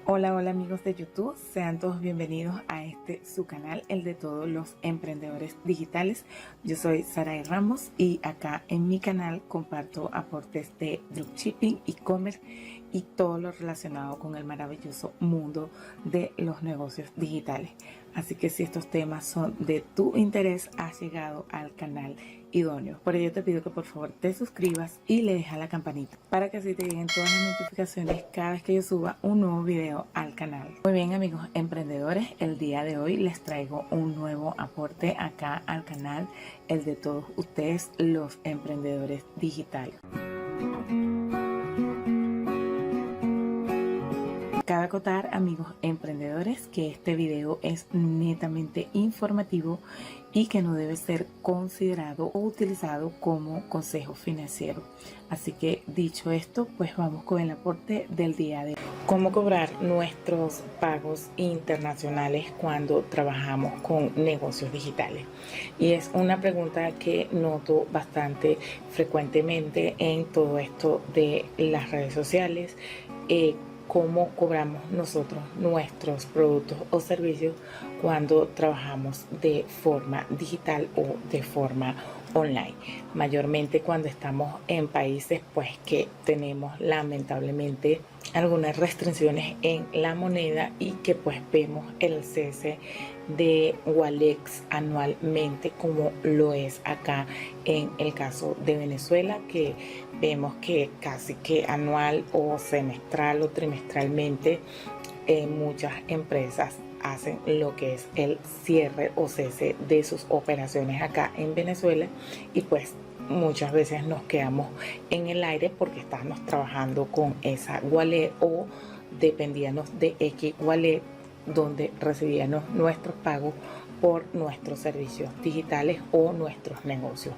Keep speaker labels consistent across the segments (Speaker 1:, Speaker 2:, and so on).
Speaker 1: Hola, hola amigos de YouTube, sean todos bienvenidos a su canal, el de todos los emprendedores digitales. Yo soy Saray Ramos y acá en mi canal comparto aportes de dropshipping, e-commerce y todo lo relacionado con el maravilloso mundo de los negocios digitales. Así que si estos temas son de tu interés, has llegado al canal idóneo. Por ello te pido que por favor te suscribas y le dejes la campanita para que así te lleguen todas las notificaciones cada vez que yo suba un nuevo video al canal. Muy bien amigos emprendedores, el día de hoy les traigo un nuevo aporte acá al canal, el de todos ustedes los emprendedores digitales. Cabe acotar, amigos emprendedores, que este video es netamente informativo y que no debe ser considerado o utilizado como consejo financiero. Así que dicho esto, pues vamos con el aporte del día de hoy. ¿Cómo cobrar nuestros pagos internacionales cuando trabajamos con negocios digitales? Y es una pregunta que noto bastante frecuentemente en todo esto de las redes sociales. Cómo cobramos nosotros nuestros productos o servicios cuando trabajamos de forma digital o de forma online, mayormente cuando estamos en países pues que tenemos lamentablemente algunas restricciones en la moneda y que pues vemos el cese de Walex anualmente, como lo es acá en el caso de Venezuela, que vemos que casi que anual o semestral o trimestralmente muchas empresas hacen lo que es el cierre o cese de sus operaciones acá en Venezuela, y pues muchas veces nos quedamos en el aire porque estamos trabajando con esa wallet o dependíamos de X wallet donde recibíamos nuestros pagos por nuestros servicios digitales o nuestros negocios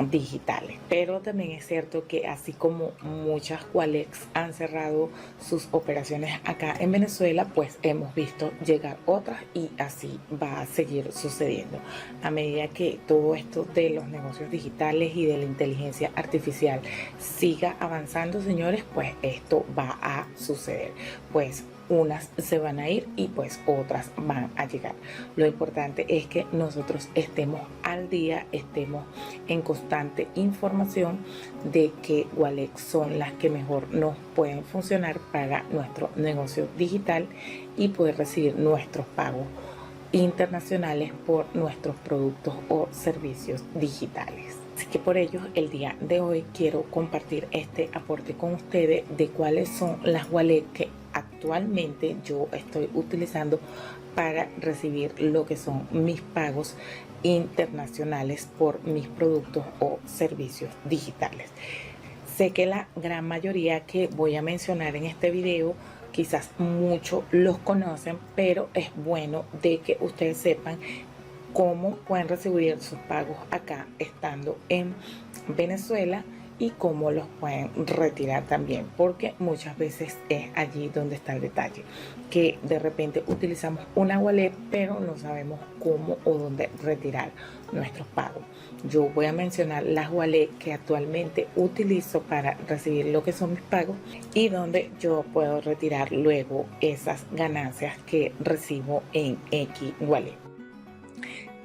Speaker 1: digitales. Pero también es cierto que así como muchas wallets han cerrado sus operaciones acá en Venezuela, pues hemos visto llegar otras y así va a seguir sucediendo. A medida que todo esto de los negocios digitales y de la inteligencia artificial siga avanzando, señores, pues esto va a suceder. Pues unas se van a ir y pues otras van a llegar. Lo importante es que nosotros estemos al día, estemos en constante información de qué wallets son las que mejor nos pueden funcionar para nuestro negocio digital y poder recibir nuestros pagos internacionales por nuestros productos o servicios digitales. Así que por ello el día de hoy quiero compartir este aporte con ustedes de cuáles son las wallets que actualmente yo estoy utilizando para recibir lo que son mis pagos internacionales por mis productos o servicios digitales. Sé que la gran mayoría que voy a mencionar en este video quizás muchos los conocen, pero es bueno de que ustedes sepan cómo pueden recibir sus pagos acá estando en Venezuela y cómo los pueden retirar también, porque muchas veces es allí donde está el detalle, que de repente utilizamos una wallet pero no sabemos cómo o dónde retirar nuestros pagos. Yo voy a mencionar las wallets que actualmente utilizo para recibir lo que son mis pagos y donde yo puedo retirar luego esas ganancias que recibo en X wallet.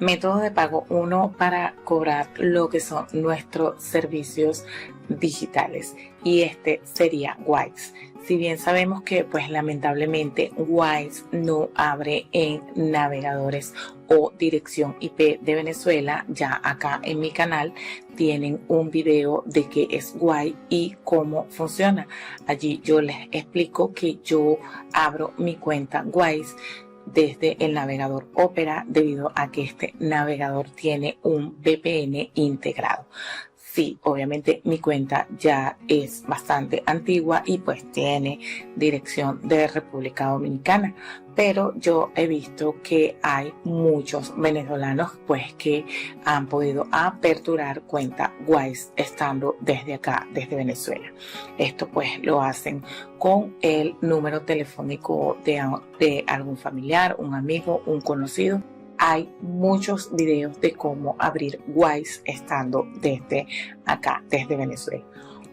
Speaker 1: Método de pago 1 para cobrar lo que son nuestros servicios digitales, y este sería Wise. Si bien sabemos que pues lamentablemente Wise no abre en navegadores o dirección IP de Venezuela, ya acá en mi canal tienen un video de qué es Wise y cómo funciona. Allí yo les explico que yo abro mi cuenta Wise desde el navegador Opera, debido a que este navegador tiene un VPN integrado. Sí, obviamente mi cuenta ya es bastante antigua y pues tiene dirección de República Dominicana, pero yo he visto que hay muchos venezolanos pues que han podido aperturar cuenta Wise estando desde acá, desde Venezuela. Esto pues lo hacen con el número telefónico de algún familiar, un amigo, un conocido. Hay muchos videos de cómo abrir Wise estando desde acá, desde Venezuela.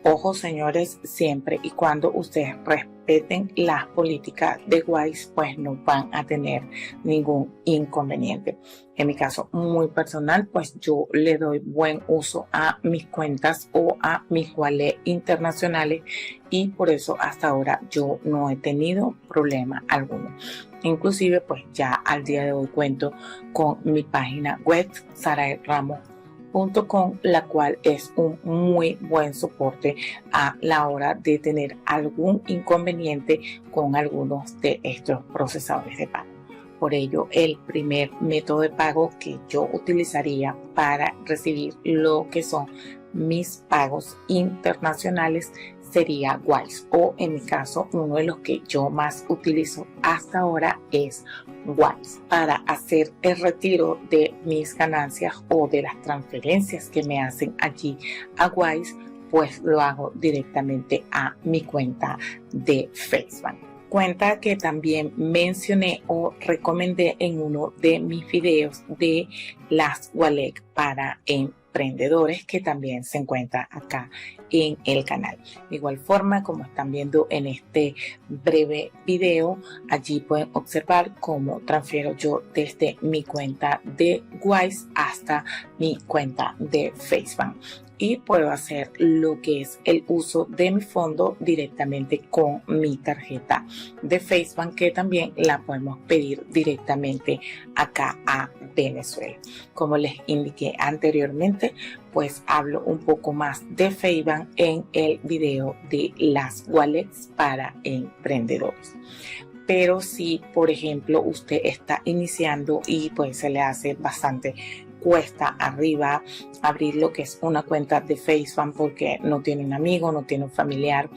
Speaker 1: Ojo, señores, siempre y cuando ustedes respeten las políticas de Wise, pues no van a tener ningún inconveniente. En mi caso muy personal, pues yo le doy buen uso a mis cuentas o a mis wallets internacionales y por eso hasta ahora yo no he tenido problema alguno. Inclusive, pues ya al día de hoy cuento con mi página web saraerramos.com, la cual es un muy buen soporte a la hora de tener algún inconveniente con algunos de estos procesadores de pago. Por ello, el primer método de pago que yo utilizaría para recibir lo que son mis pagos internacionales sería Wise, o en mi caso uno de los que yo más utilizo hasta ahora es Wise. Para hacer el retiro de mis ganancias o de las transferencias que me hacen allí a Wise, pues lo hago directamente a mi cuenta de Facebook. Cuenta que también mencioné o recomendé en uno de mis videos de las wallets para emprendedores, que también se encuentra acá en el canal. De igual forma, como están viendo en este breve video, allí pueden observar cómo transfiero yo desde mi cuenta de Wise hasta mi cuenta de Facebook. Y puedo hacer lo que es el uso de mi fondo directamente con mi tarjeta de Facebook, que también la podemos pedir directamente acá a Venezuela. Como les indiqué anteriormente, pues hablo un poco más de Facebook en el video de las wallets para emprendedores. Pero si, por ejemplo, usted está iniciando y pues se le hace bastante cuesta arriba abrir lo que es una cuenta de Facebook porque no tiene un amigo, no tiene un familiar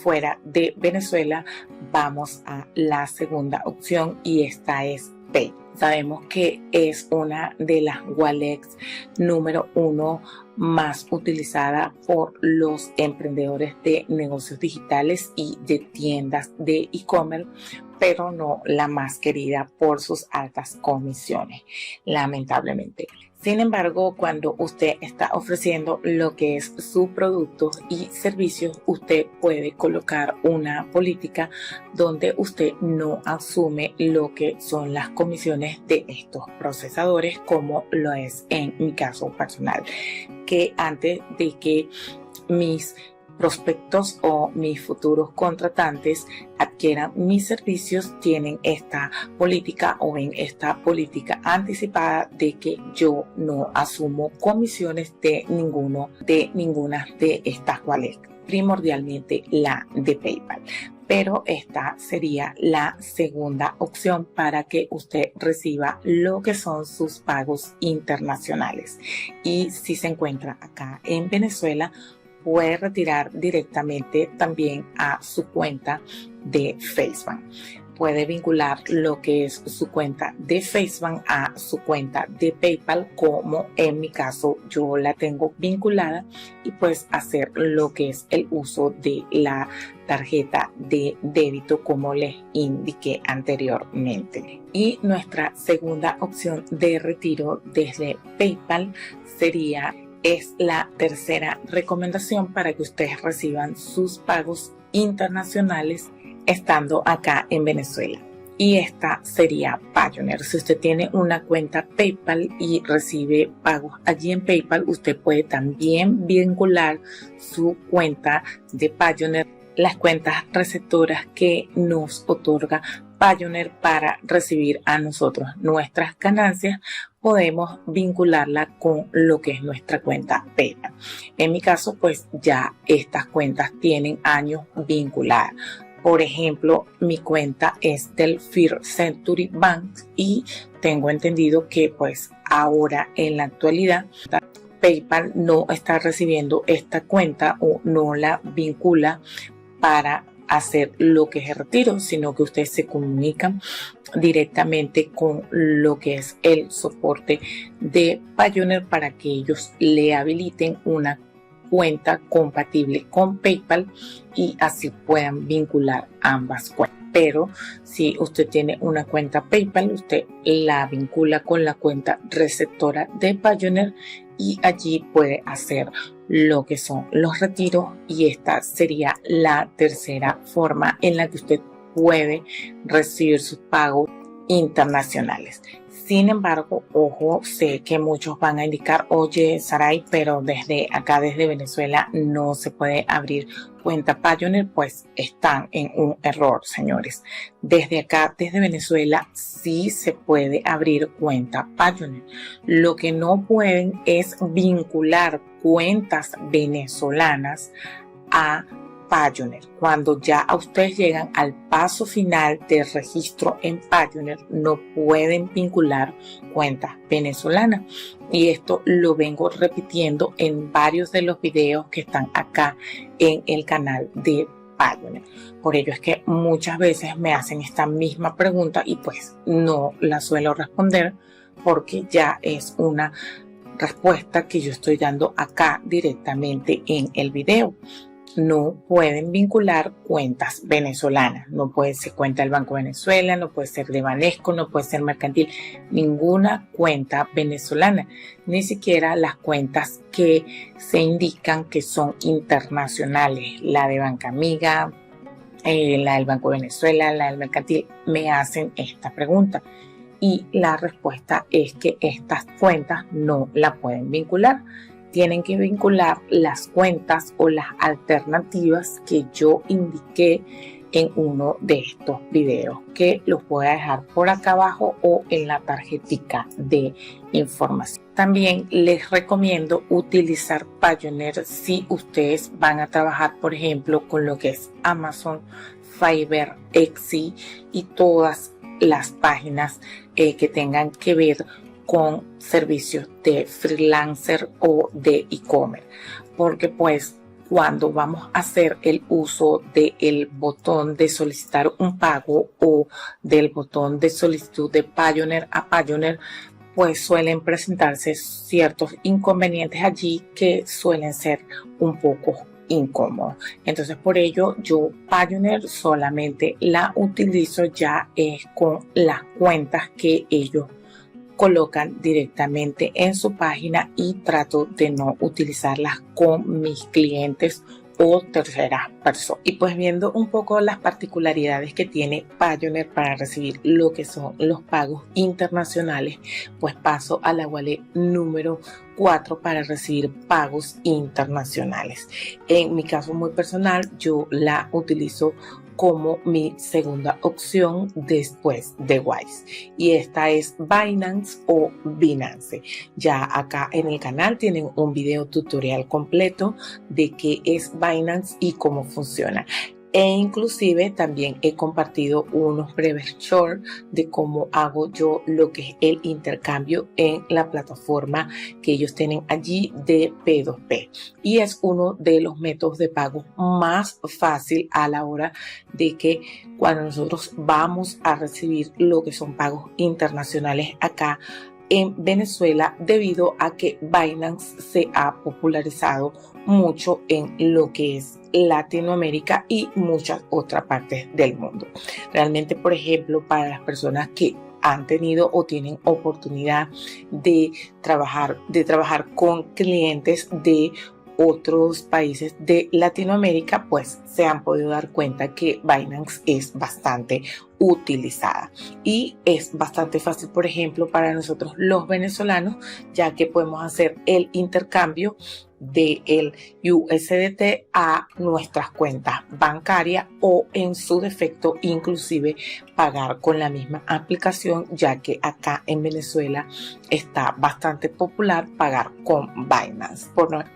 Speaker 1: fuera de Venezuela, vamos a la segunda opción y esta es Pay. Sabemos que es una de las wallets número 1 más utilizada por los emprendedores de negocios digitales y de tiendas de e-commerce, pero no la más querida por sus altas comisiones, lamentablemente. Sin embargo, cuando usted está ofreciendo lo que es sus productos y servicios, usted puede colocar una política donde usted no asume lo que son las comisiones de estos procesadores, como lo es en mi caso personal, que antes de que mis prospectos o mis futuros contratantes adquieran mis servicios, tienen esta política o ven esta política anticipada de que yo no asumo comisiones de ninguna de estas wallets, primordialmente la de PayPal. Pero esta sería la segunda opción para que usted reciba lo que son sus pagos internacionales. Y si se encuentra acá en Venezuela, puede retirar directamente también a su cuenta de Facebook. Puede vincular lo que es su cuenta de Facebook a su cuenta de PayPal, como en mi caso yo la tengo vinculada, y pues hacer lo que es el uso de la tarjeta de débito como les indiqué anteriormente. Y nuestra segunda opción de retiro desde PayPal es la tercera recomendación para que ustedes reciban sus pagos internacionales estando acá en Venezuela. Y esta sería Payoneer. Si usted tiene una cuenta PayPal y recibe pagos allí en PayPal, usted puede también vincular su cuenta de Payoneer, las cuentas receptoras que nos otorga Payoneer para recibir a nosotros nuestras ganancias. Podemos vincularla con lo que es nuestra cuenta PayPal. En mi caso, pues ya estas cuentas tienen años vinculadas. Por ejemplo, mi cuenta es del First Century Bank y tengo entendido que pues ahora en la actualidad PayPal no está recibiendo esta cuenta o no la vincula para hacer lo que es el retiro, sino que ustedes se comunican directamente con lo que es el soporte de Payoneer para que ellos le habiliten una cuenta compatible con PayPal y así puedan vincular ambas cuentas. Pero si usted tiene una cuenta PayPal, usted la vincula con la cuenta receptora de Payoneer y allí puede hacer lo que son los retiros, y esta sería la tercera forma en la que usted puede recibir sus pagos internacionales. Sin embargo, ojo, sé que muchos van a indicar, oye, Saray, pero desde acá, desde Venezuela, no se puede abrir cuenta Payoneer. Pues están en un error, señores. Desde acá, desde Venezuela, sí se puede abrir cuenta Payoneer. Lo que no pueden es vincular cuentas venezolanas a Payoneer. Cuando ya a ustedes llegan al paso final de registro en Payoneer, no pueden vincular cuentas venezolanas. Y esto lo vengo repitiendo en varios de los videos que están acá en el canal de Payoneer. Por ello es que muchas veces me hacen esta misma pregunta y pues no la suelo responder, porque ya es una respuesta que yo estoy dando acá directamente en el video. No pueden vincular cuentas venezolanas. No puede ser cuenta del Banco de Venezuela, no puede ser de Banesco, no puede ser mercantil. Ninguna cuenta venezolana, ni siquiera las cuentas que se indican que son internacionales. La de Banca Amiga, la del Banco de Venezuela, la del mercantil. Me hacen esta pregunta. Y la respuesta es que estas cuentas no la pueden vincular. Tienen que vincular las cuentas o las alternativas que yo indiqué en uno de estos videos, que los voy a dejar por acá abajo o en la tarjetica de información. También les recomiendo utilizar Payoneer si ustedes van a trabajar, por ejemplo, con lo que es Amazon, Fiverr, Etsy y todas las páginas que tengan que ver con servicios de freelancer o de e-commerce, porque pues cuando vamos a hacer el uso del botón de solicitar un pago o del botón de solicitud de Payoneer a Payoneer, pues suelen presentarse ciertos inconvenientes allí que suelen ser un poco incómodos. Entonces por ello yo Payoneer solamente la utilizo ya con las cuentas que ellos colocan directamente en su página, y trato de no utilizarlas con mis clientes o terceras personas. Y pues viendo un poco las particularidades que tiene Payoneer para recibir lo que son los pagos internacionales, pues paso a la wallet número 4 para recibir pagos internacionales. En mi caso muy personal, yo la utilizo como mi segunda opción después de Wise, y esta es Binance o Binance. Ya acá en el canal tienen un video tutorial completo de qué es Binance y cómo funciona. E inclusive también he compartido unos breves shorts de cómo hago yo lo que es el intercambio en la plataforma que ellos tienen allí de P2P. Y es uno de los métodos de pago más fácil a la hora de que cuando nosotros vamos a recibir lo que son pagos internacionales acá en Venezuela, debido a que Binance se ha popularizado mucho en lo que es Latinoamérica y muchas otras partes del mundo. Realmente, por ejemplo, para las personas que han tenido o tienen oportunidad de trabajar con clientes de otros países de Latinoamérica, pues se han podido dar cuenta que Binance es bastante utilizada y es bastante fácil, por ejemplo, para nosotros los venezolanos, ya que podemos hacer el intercambio del USDT a nuestras cuentas bancarias, o en su defecto inclusive pagar con la misma aplicación, ya que acá en Venezuela está bastante popular pagar con Binance.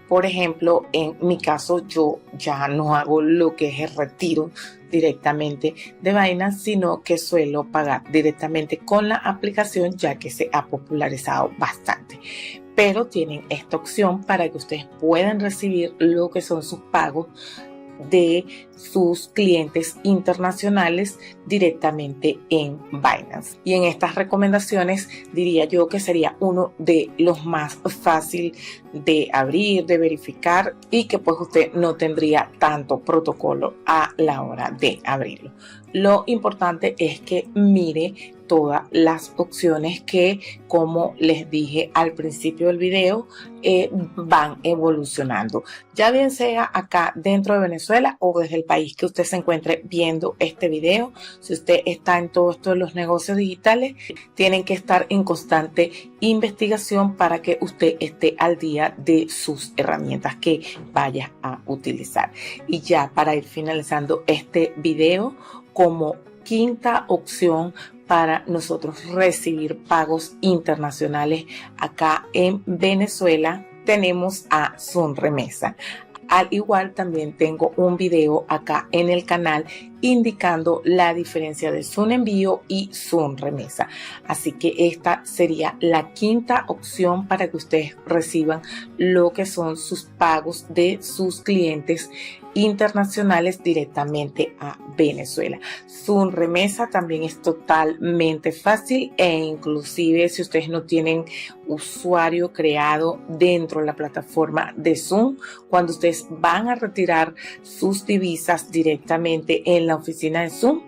Speaker 1: Por ejemplo, en mi caso yo ya no hago lo que es el retiro directamente de Binance, sino que suelo pagar directamente con la aplicación, ya que se ha popularizado bastante. Pero tienen esta opción para que ustedes puedan recibir lo que son sus pagos de sus clientes internacionales directamente en Binance. Y en estas recomendaciones diría yo que sería uno de los más fácil de abrir, de verificar, y que pues usted no tendría tanto protocolo a la hora de abrirlo. Lo importante es que mire todas las opciones que, como les dije al principio del video, van evolucionando, ya bien sea acá dentro de Venezuela o desde el país que usted se encuentre viendo este video. Si usted está en todo esto de los negocios digitales, tienen que estar en constante investigación para que usted esté al día de sus herramientas que vaya a utilizar. Y ya para ir finalizando este video, como quinta opción para nosotros recibir pagos internacionales acá en Venezuela, tenemos a Sunremesa. Al igual, también tengo un video acá en el canal indicando la diferencia de Sunenvío y Sunremesa. Así que esta sería la quinta opción para que ustedes reciban lo que son sus pagos de sus clientes internacionales directamente a Venezuela. Sunremesa también es totalmente fácil, e inclusive si ustedes no tienen usuario creado dentro de la plataforma de Sun, cuando ustedes van a retirar sus divisas directamente en la oficina de Sun,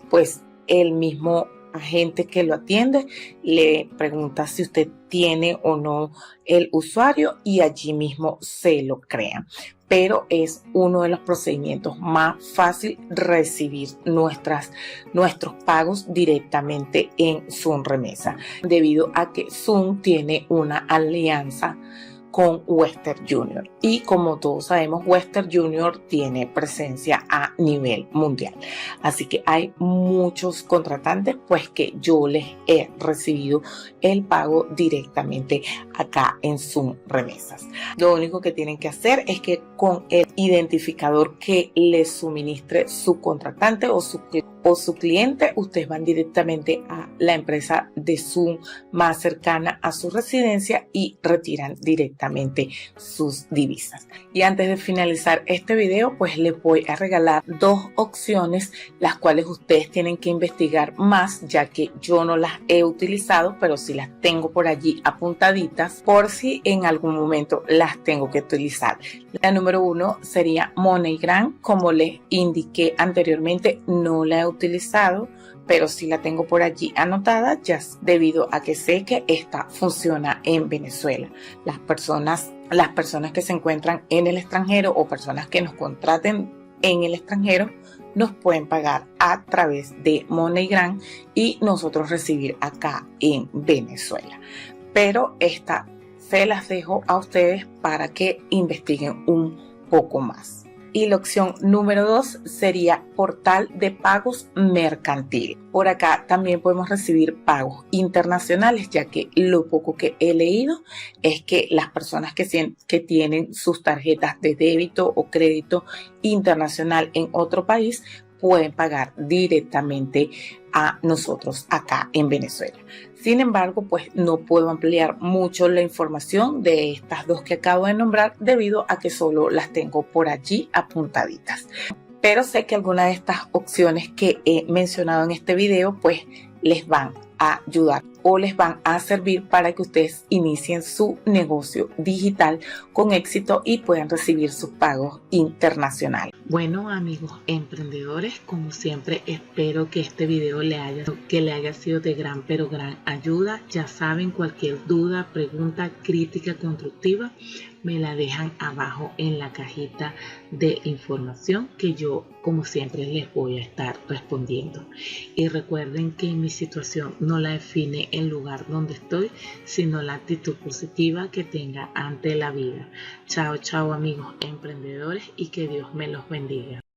Speaker 1: pues el mismo agente que lo atiende le pregunta si usted tiene o no el usuario y allí mismo se lo crean. Pero es uno de los procedimientos más fáciles recibir nuestros pagos directamente en Sunremesa, debido a que Sun tiene una alianza con Western Union, y como todos sabemos, Western Union tiene presencia a nivel mundial. Así que hay muchos contratantes pues que yo les he recibido el pago directamente acá en Sunremesas. Lo único que tienen que hacer es que con el identificador que les suministre su contratante o su cliente, ustedes van directamente a la empresa de Sun más cercana a su residencia y retiran directamente sus divisas. Y antes de finalizar este video, pues les voy a regalar dos opciones, las cuales ustedes tienen que investigar más, ya que yo no las he utilizado, pero sí las tengo por allí apuntaditas por si en algún momento las tengo que utilizar. La número 1 sería MoneyGram. Como les indiqué anteriormente, no la he utilizado, pero sí la tengo por allí anotada, ya debido a que sé que esta funciona en Venezuela. Las personas que se encuentran en el extranjero o personas que nos contraten en el extranjero nos pueden pagar a través de MoneyGram y nosotros recibir acá en Venezuela. Pero esta se las dejo a ustedes para que investiguen un poco más. Y la opción número 2 sería portal de pagos mercantil. Por acá también podemos recibir pagos internacionales, ya que lo poco que he leído es que las personas que tienen sus tarjetas de débito o crédito internacional en otro país pueden pagar directamente a nosotros acá en Venezuela. Sin embargo, pues no puedo ampliar mucho la información de estas dos que acabo de nombrar, debido a que solo las tengo por allí apuntaditas. Pero sé que algunas de estas opciones que he mencionado en este video pues les van a ayudar o les van a servir para que ustedes inicien su negocio digital con éxito y puedan recibir sus pagos internacionales. Bueno, amigos emprendedores, como siempre espero que este video le haya sido de gran ayuda. Ya saben, cualquier duda, pregunta, crítica constructiva me la dejan abajo en la cajita de información, que yo como siempre les voy a estar respondiendo. Y recuerden que mi situación no la define el lugar donde estoy, sino la actitud positiva que tenga ante la vida. Chao, chao amigos emprendedores, y que Dios me los bendiga.